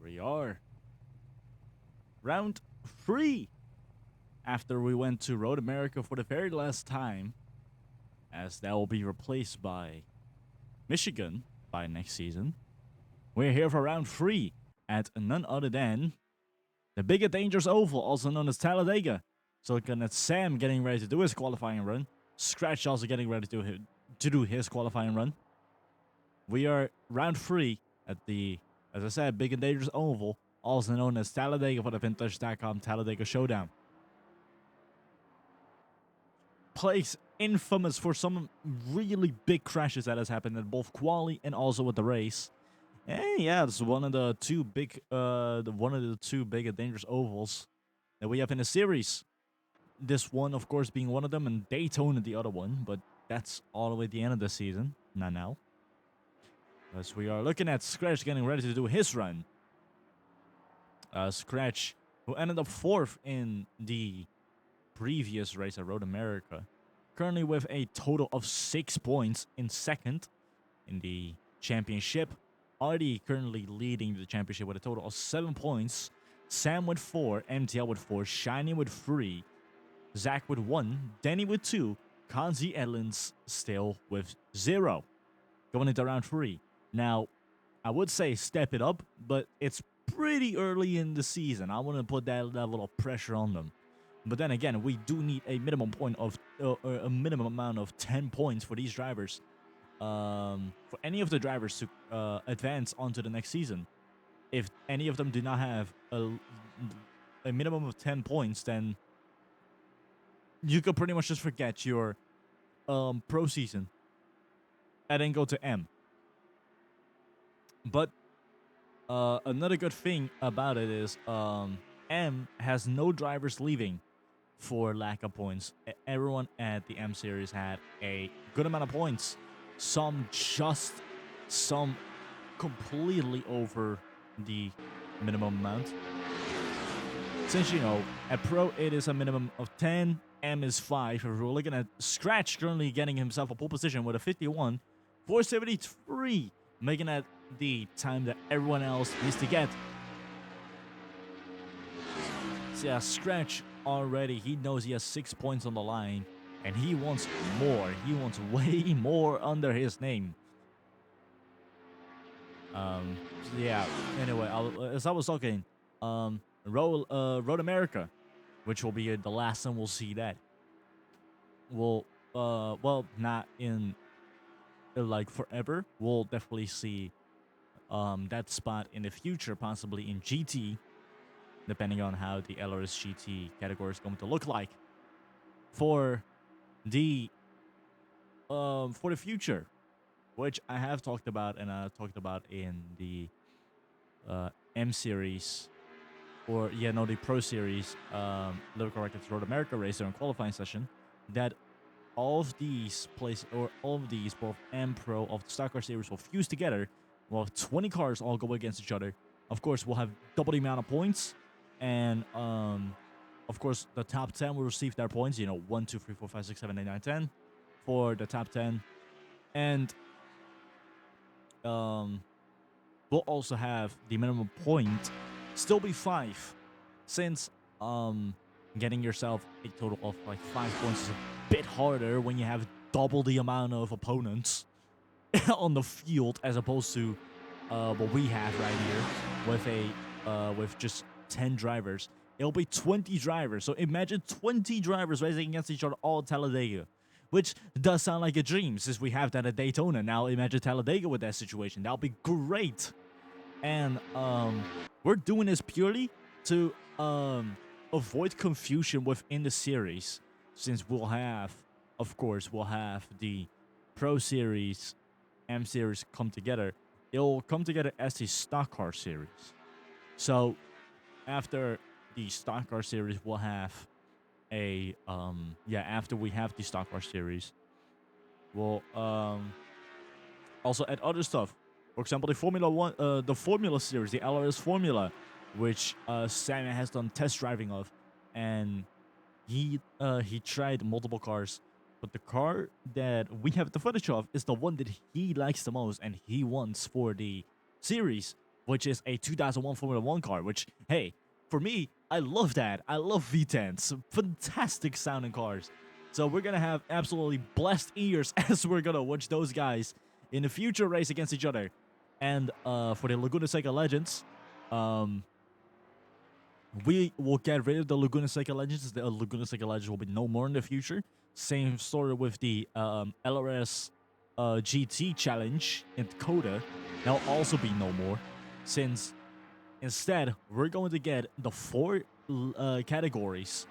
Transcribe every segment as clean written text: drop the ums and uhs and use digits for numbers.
we are. Round 3. After we went to Road America for the very last time, as that will be replaced by Michigan by next season. We're here for round 3 at none other than the Big and Dangerous Oval, also known as Talladega. So looking at Sam getting ready to do his qualifying run. Scratch also getting ready to do his qualifying run. We are round 3 at the, as I said, Big and Dangerous Oval, also known as Talladega for the Vintage.com Talladega Showdown. Place infamous for some really big crashes that has happened at both quali and also at the race. And yeah, it's one of the two big and dangerous ovals that we have in the series. This one, of course, being one of them, and Daytona the other one. But that's all the way at the end of the season, not now. As we are looking at Scratch getting ready to do his run. Scratch, who ended up 4th in the previous race at Road America, currently with a total of 6 points in 2nd in the championship. Artie currently leading the championship with a total of 7 points. Sam with 4, MTL with 4, Shiny with 3, Zach with 1, Danny with 2, Kanzi Edlins still with 0. Going into round 3. Now, I would say step it up, but it's pretty early in the season. I want to put that level of pressure on them. But then again, we do need a minimum point of a minimum amount of 10 points for these drivers. For any of the drivers to advance onto the next season. If any of them do not have a minimum of 10 points, then you could pretty much just forget your pro season and then go to M. But another good thing about it is M has no drivers leaving for lack of points. Everyone at the M series had a good amount of points. Some completely over the minimum amount. Since, you know, at Pro it is a minimum of 10, M is 5. If we're looking at Scratch currently getting himself a pole position with a 51, 473, making that the time that everyone else needs to get. So yeah, Scratch already, he knows he has 6 points on the line, and he wants more. He wants way more under his name. So yeah, anyway, as I was talking, Road America, which will be the last time we'll see that. Well, not in like forever. We'll definitely see that spot in the future, possibly in GT, depending on how the LRS GT category is going to look like for the future, which I have talked about, and I talked about in the M series, or yeah, no, the Pro series, Lyrical Records Road America race during qualifying session, that all of these both M Pro of the Stock Car series will fuse together. We'll have 20 cars all go against each other. Of course, we'll have double the amount of points, and of course, the top 10 will receive their points. You know, 1, 2, 3, 4, 5, 6, 7, 8, 9, 10 for the top 10, and we'll also have the minimum point still be 5, since getting yourself a total of like 5 points is a bit harder when you have double the amount of opponents on the field as opposed to what we have right here with just 10 drivers. It'll be 20 drivers. So imagine 20 drivers racing against each other all at Talladega, which does sound like a dream since we have that at Daytona. Now imagine Talladega with that situation. That'll be great. And we're doing this purely to avoid confusion within the series, since we'll have, of course, the Pro Series, M Series come together. It'll come together as the Stock Car Series. So after the Stock Car Series, we'll have a after we have the Stock Car Series, we'll also add other stuff. For example, the Formula One, the Formula Series, the LRS Formula, which Sam has done test driving of, and he tried multiple cars, but the car that we have the footage of is the one that he likes the most and he wants for the series. which is a 2001 Formula 1 car, which, hey, for me, I love that. I love V10s. Fantastic sounding cars. So we're going to have absolutely blessed ears as we're going to watch those guys in the future race against each other. And for the Laguna Seca Legends, we will get rid of the Laguna Seca Legends. The Laguna Seca Legends will be no more in the future. Same story with the LRS GT Challenge in Dakota. They'll also be no more, since instead we're going to get the 4 categories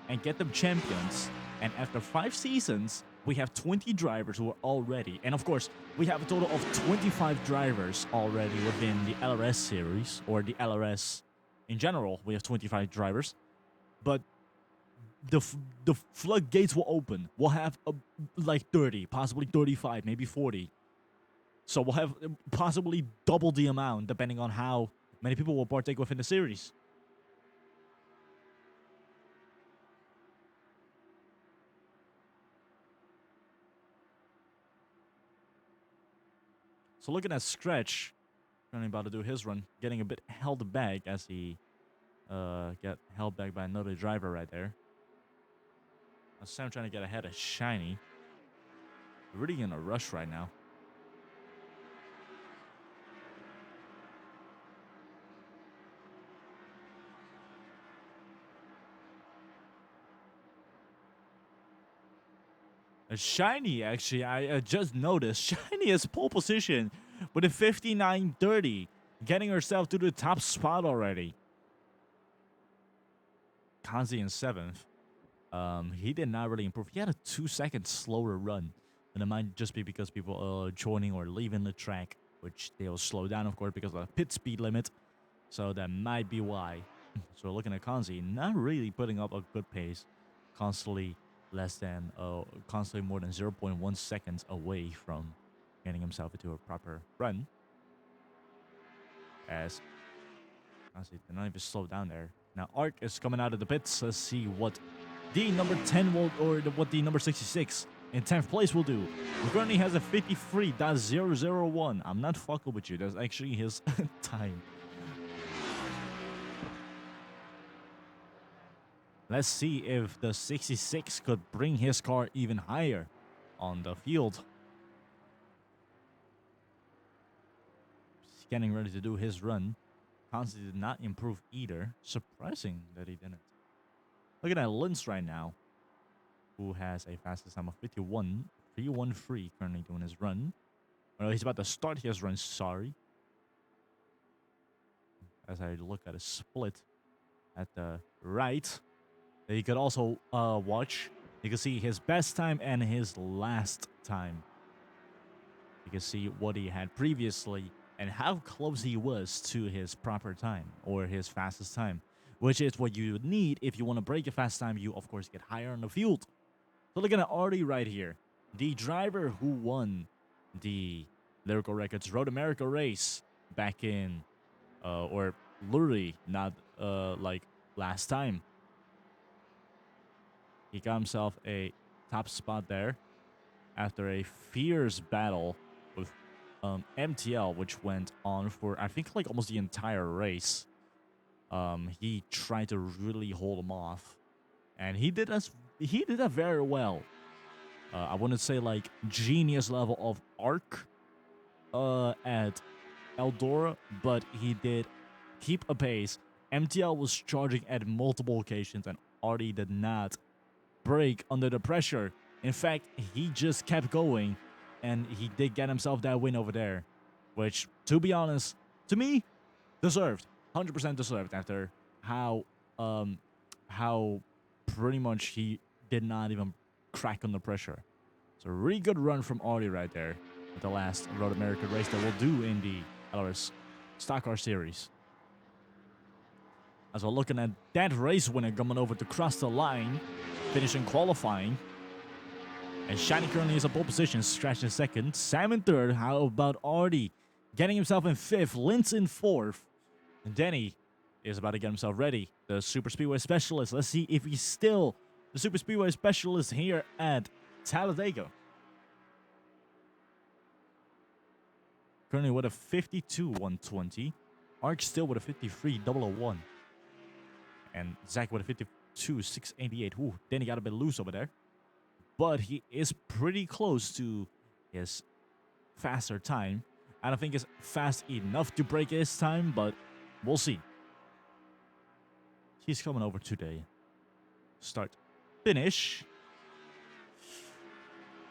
and get them champions. And after 5 seasons, we have 20 drivers who are already, and of course, we have a total of 25 drivers already within the LRS series, or the LRS in general. We have 25 drivers, but the floodgates will open. We'll have like 30, possibly 35, maybe 40. So we'll have possibly double the amount, depending on how many people will partake within the series. So looking at Scratch, currently about to do his run, getting a bit held back as he get held back by another driver right there. Sam trying to get ahead of Shiny. Really in a rush right now. Shiny, actually, I just noticed. Shiny is pole position with a 59.30, getting herself to the top spot already. Kanzi in 7th. He did not really improve. He had a 2-second slower run. And it might just be because people are joining or leaving the track, which they'll slow down, of course, because of the pit speed limit. So that might be why. So looking at Kanzi, not really putting up a good pace. Constantly more than 0.1 seconds away from getting himself into a proper run. As Kanzi did not even slow down there. Now Ark is coming out of the pits. Let's see what the number 10 will, or what the number 66 in 10th place will do. He currently has a 53.001. I'm not fucking with you. That's actually his time. Let's see if the 66 could bring his car even higher on the field. He's getting ready to do his run. Kanzi did not improve either. Surprising that he didn't. Look at Linz right now, who has a fastest time of 51.313 currently doing his run. Well, he's about to start his run, sorry. As I look at a split at the right, you could also watch. You can see his best time and his last time. You can see what he had previously and how close he was to his proper time, or his fastest time, which is what you need if you want to break a fast time. You, of course, get higher on the field. So looking at Artie right here, the driver who won the Lyrical Records Road America race back in, or literally not like last time. He got himself a top spot there after a fierce battle with MTL, which went on for, I think, like almost the entire race. He tried to really hold him off, and he did that very well. I wouldn't say like genius level of Arc at Eldora, but he did keep a pace. MTL was charging at multiple occasions, and Artie did not break under the pressure. In fact, he just kept going, and he did get himself that win over there, which, to be honest, to me, deserved. 100% deserved after how pretty much he did not even crack under pressure. It's a really good run from Artie right there at the last Road America race that we'll do in the LRS Stock Car Series. As we're looking at that race winner coming over to cross the line, finishing qualifying. And Shiny currently is in pole position, Scratch in 2nd, Sam in 3rd. How about Artie getting himself in 5th, Linz in 4th. And Denny is about to get himself ready. The Super Speedway Specialist. Let's see if he's still the Super Speedway Specialist here at Talladega. Currently with a 52.120. Ark still with a 53,001. And Zach with a 52,688. Ooh, then he got a bit loose over there. But he is pretty close to his faster time. I don't think it's fast enough to break his time, but we'll see. He's coming over today. Start. Finish.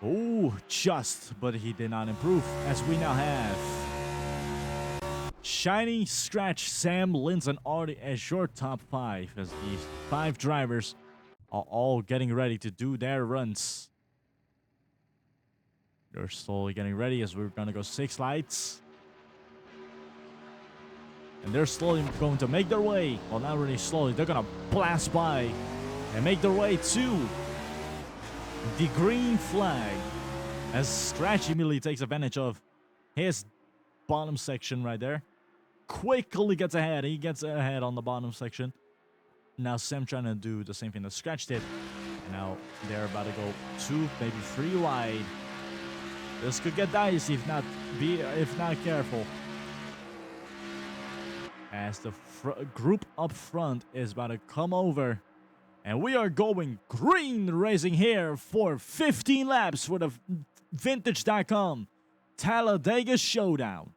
Oh, just, but he did not improve, as we now have Shiny, Scratch, Sam, Linz, and Artie as your top 5, as these 5 drivers are all getting ready to do their runs. They're slowly getting ready as we're gonna go 6 lights. And they're slowly going to make their way. Well, not really slowly. They're gonna blast by and make their way to the green flag. As Scratch immediately takes advantage of his bottom section right there. Quickly gets ahead. He gets ahead on the bottom section. Now Sam trying to do the same thing that Scratch did. And now they're about to go 2, maybe 3 wide. This could get dicey if not careful. As the group up front is about to come over. And we are going green racing here for 15 laps for the Vintage.com Talladega Showdown.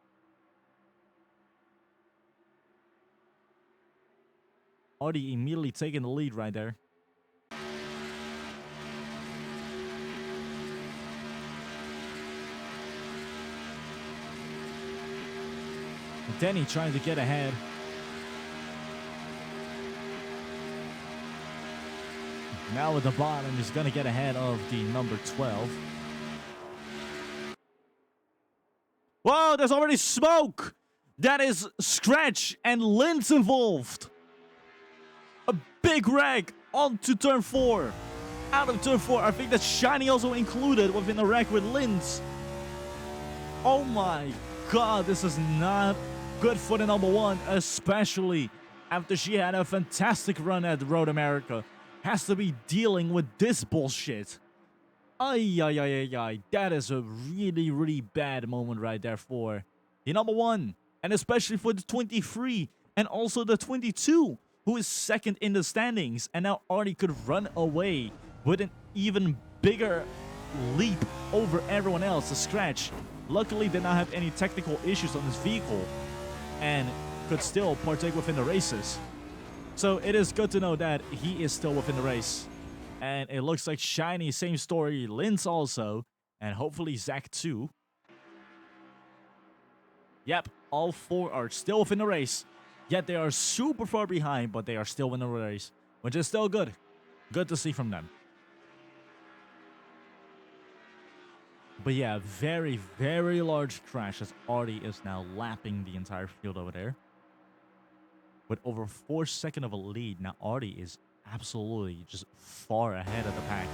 Artie immediately taking the lead right there. Denny trying to get ahead. Now at the bottom, he's going to get ahead of the number 12. Whoa, there's already smoke! That is Scratch and Linz involved. A big wreck onto turn 4. Out of turn 4. I think that's Shiny also included within the wreck with Linz. Oh my god, this is not good for the number 1, especially after she had a fantastic run at Road America. Has to be dealing with this bullshit. Ay, ay, ay, ay, ay. That is a really, really bad moment right there for the number 1. And especially for the 23 and also the 22, who is second in the standings. And now Artie could run away with an even bigger leap over everyone else. The Scratch, luckily, did not have any technical issues on his vehicle and could still partake within the races. So it is good to know that he is still within the race. And it looks like Shiny, same story. Linz also. And hopefully Zach too. Yep, all 4 are still within the race. Yet they are super far behind, but they are still in the race. Which is still good. Good to see from them. But yeah, very, very large crash as Artie is now lapping the entire field over there. With over 4 seconds of a lead, now Artie is absolutely just far ahead of the pack.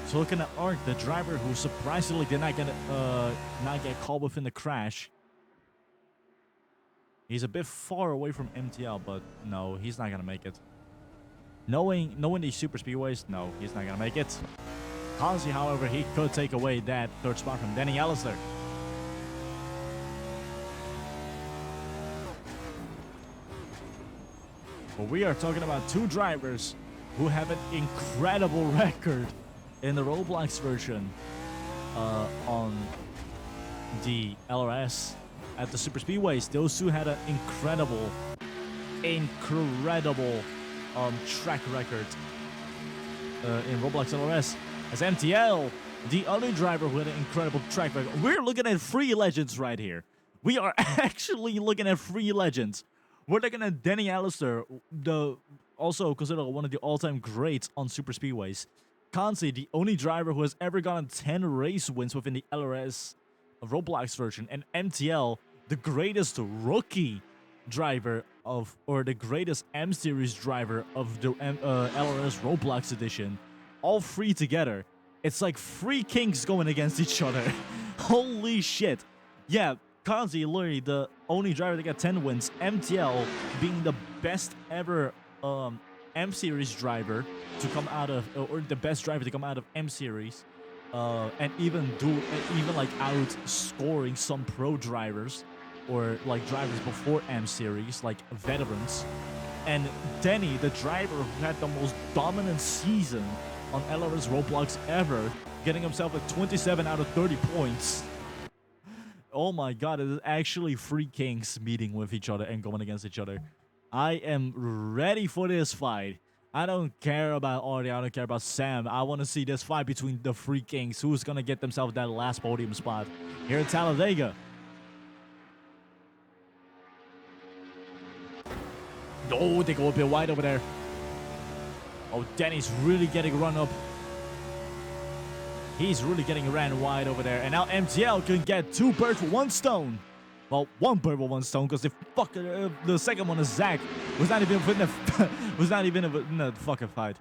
So looking at Ark, the driver who surprisingly did not get caught within the crash. He's a bit far away from MTL, but no, he's not gonna make it. Knowing these super speedways, no, he's not gonna make it. Hansi, however, he could take away that 3rd spot from Denny Allister. But we are talking about 2 drivers who have an incredible record in the Roblox version on the LRS at the Super Speedways. Those 2 had an incredible track record in Roblox LRS. As MTL, the only driver who had an incredible track record. We're looking at 3 legends right here. We are actually looking at 3 legends. We're looking at Denny Allister, also considered one of the all-time greats on super speedways. Kansi, the only driver who has ever gotten 10 race wins within the LRS Roblox version. And MTL, the greatest rookie driver or the greatest M-Series driver of the LRS Roblox edition. All 3 together. It's like 3 kings going against each other. Holy shit. Yeah. Kanzi, literally the only driver to get 10 wins. MTL being the best ever M-Series driver to come out of, or the best driver to come out of M-Series. and even like outscoring some pro drivers or like drivers before M series, like veterans. And Denny, the driver who had the most dominant season on LRS Roblox ever, getting himself a 27 out of 30 points. Oh my god, it is actually three kings meeting with each other and going against each other. I am ready for this fight. I don't care about Artie, I don't care about Sam. I want to see this fight between the three kings. Who's going to get themselves that last podium spot here at Talladega. Oh, they go a bit wide over there. Oh, Danny's really getting run up. He's really getting ran wide over there. And now MTL can get two birds with one stone. Well, one bird with one stone, because the second one is Zach. Was not even in the was not even in the fucking fight.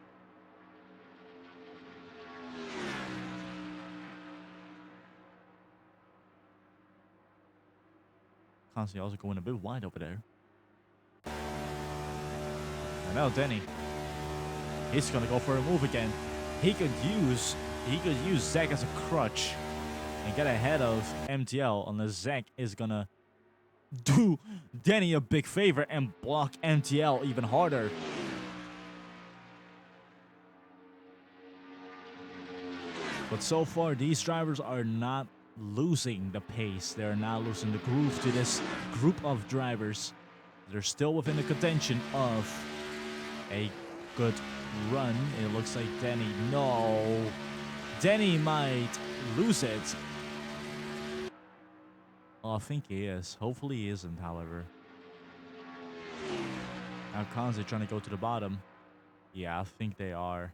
Constantly also going a bit wide over there. And now Denny. He's gonna go for a move again. He could use Zach as a crutch and get ahead of MTL, unless Zach is gonna do Denny a big favor and block MTL even harder. But so far, these drivers are not losing the pace. They're not losing the groove to this group of drivers. They're still within the contention of a good run. It looks like Denny. No. Denny might lose it. Oh, I think he is. Hopefully he isn't, however. Now Kanzi trying to go to the bottom. Yeah, I think they are.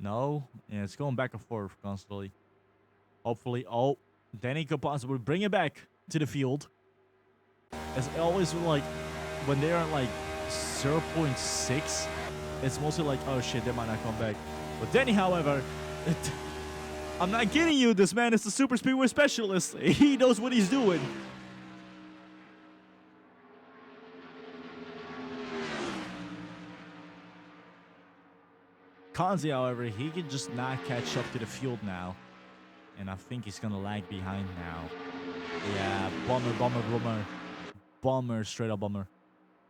No? Yeah, it's going back and forth constantly. Hopefully. Oh, Denny could possibly bring it back to the field. It's always like, when they're at like 0.6, it's mostly like, oh shit, they might not come back. But Denny, however, I'm not kidding you, this man is the super speedway specialist. He knows what he's doing. Kanzi, however, he can just not catch up to the field now. And I think he's gonna lag behind now. Yeah, bummer, straight up bummer.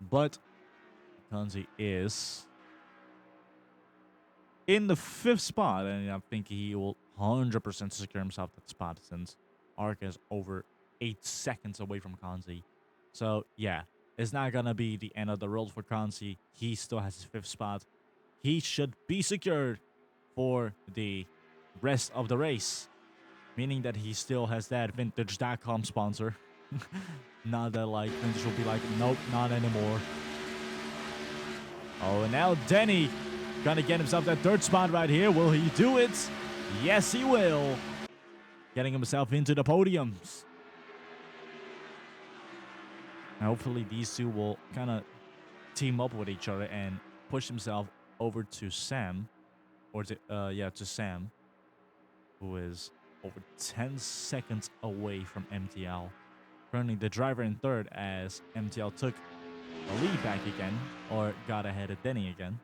But Kanzi is in the 5th spot, and I think he will 100% secure himself that spot, since Ark is over 8 seconds away from Kanzi. So yeah, it's not gonna be the end of the world for Kanzi. He still has his 5th spot. He should be secured for the rest of the race, meaning that he still has that vintage.com sponsor. Not that like Vintage will be like, nope, not anymore. Oh, and now Denny gonna get himself that 3rd spot right here. Will he do it? Yes, he will. Getting himself into the podiums. And hopefully these two will kind of team up with each other and push himself over to Sam. Or to Sam, who is over 10 seconds away from MTL. Currently the driver in 3rd, as MTL took the lead back again, or got ahead of Denny again.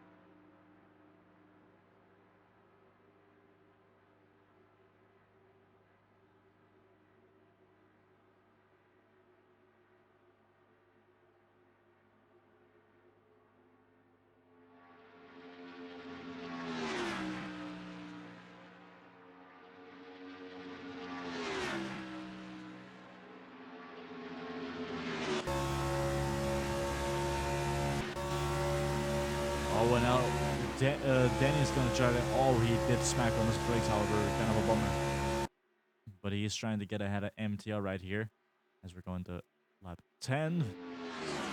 Oh, and now Danny's going to try to... Oh, he did smack on his brakes, however, kind of a bummer. But he is trying to get ahead of MTL right here, as we're going to lap 10.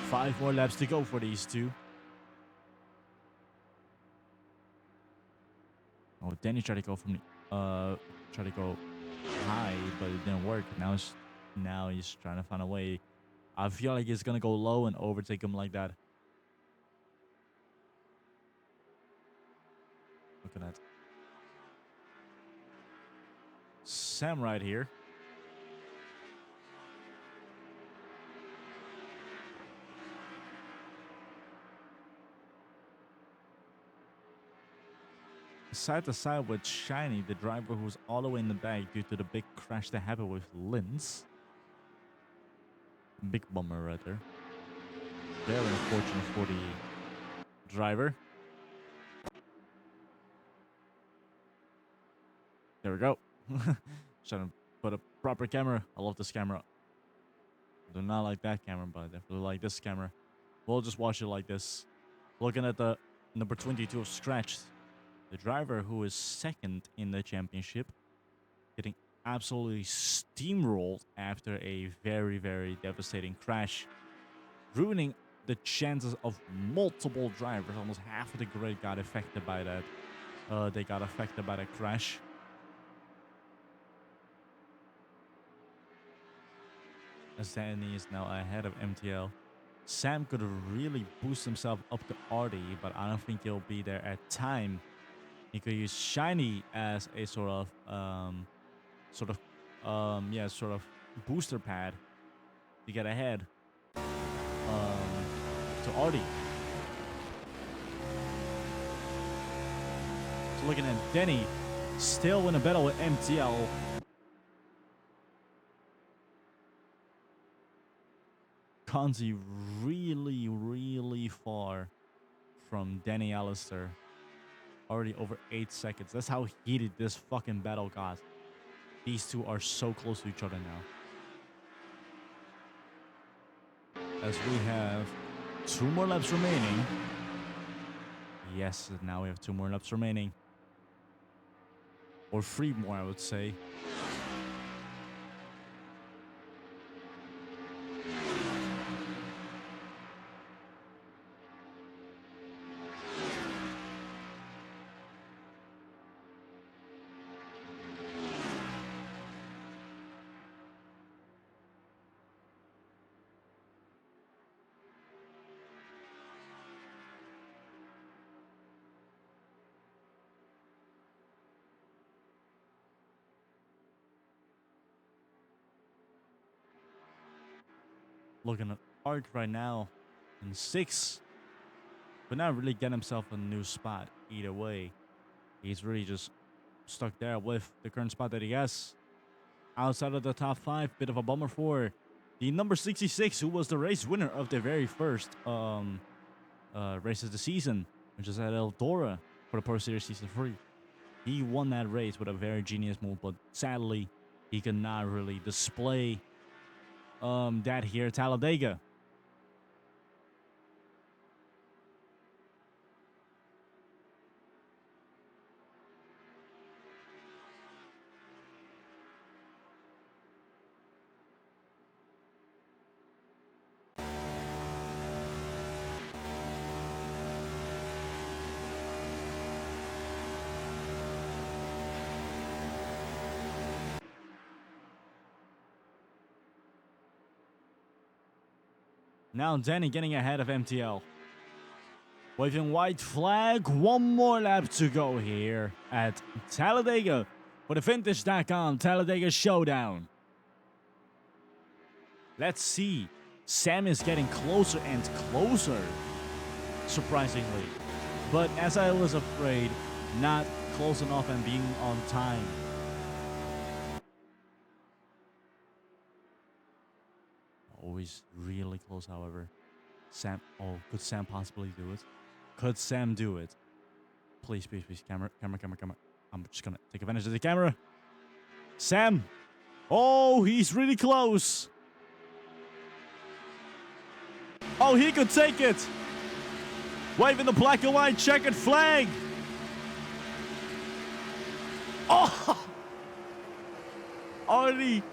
5 more laps to go for these two. Oh, Danny tried to go from the... Try to go high, but it didn't work. Now he's trying to find a way. I feel like he's going to go low and overtake him like that. Look at that. Sam right here. side to side with Shiny, the driver who's all the way in the back due to the big crash that happened with Linz. Big bummer right there. Very unfortunate for the driver. There we go. Trying to put a proper camera. I love this camera. I do not like that camera, but I definitely like this camera. We'll just watch it like this. Looking at the number 22 of Scratch, the driver who is second in the championship, getting absolutely steamrolled after a very, very devastating crash, ruining the chances of multiple drivers. Almost half of the grid got affected by that. They got affected by that crash. As Danny is now ahead of MTL. Sam could really boost himself up to Artie, but I don't think he'll be there at time. He could use Shiny as a sort of booster pad to get ahead to Artie. So looking at Denny, still in a battle with MTL. Kanzi really, really far from Danny Alistair. Already over 8 seconds. That's how heated this fucking battle got. These two are so close to each other now. As we have 2 more laps remaining. Yes, now we have 2 more laps remaining. Or 3 more, I would say. Looking at Arc right now in 6th, but not really getting himself a new spot either way. He's really just stuck there with the current spot that he has. Outside of the top 5, bit of a bummer for the number 66, who was the race winner of the very first race of the season, which is at Eldora for the Pro Series Season 3. He won that race with a very genius move, but sadly, he could not really display that here at Talladega. Now Danny getting ahead of MTL. Waving white flag. 1 more lap to go here at Talladega for the Vintage.com Talladega Showdown. Let's see. Sam is getting closer and closer, surprisingly. But as I was afraid, not close enough and being on time. Always really close, however. Sam, oh, could Sam possibly do it? Could Sam do it? Please, please, please, camera. I'm just gonna take advantage of the camera. Sam! Oh, he's really close. Oh, he could take it. Waving the black and white checkered flag. Oh! Artie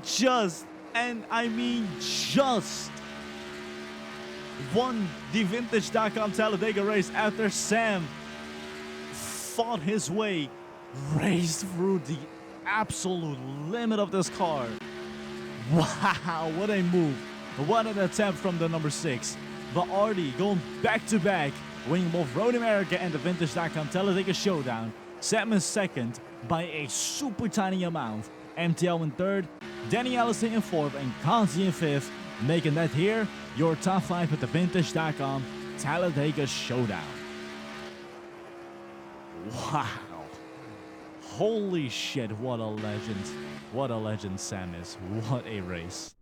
just, and I mean just, won the Vintage.com Talladega race after Sam fought his way, raced through the absolute limit of this car. Wow, what a move. What an attempt from the number 6. But Artie going back to back, winning both Road America and the Vintage.com Talladega Showdown. Sam in 2nd by a super tiny amount. MTL in 3rd, Danny Allison in 4th, and Kanzi in 5th, making that here your top 5 at the Vintage.com Talladega Showdown. Wow. Holy shit, what a legend. What a legend Sam is. What a race.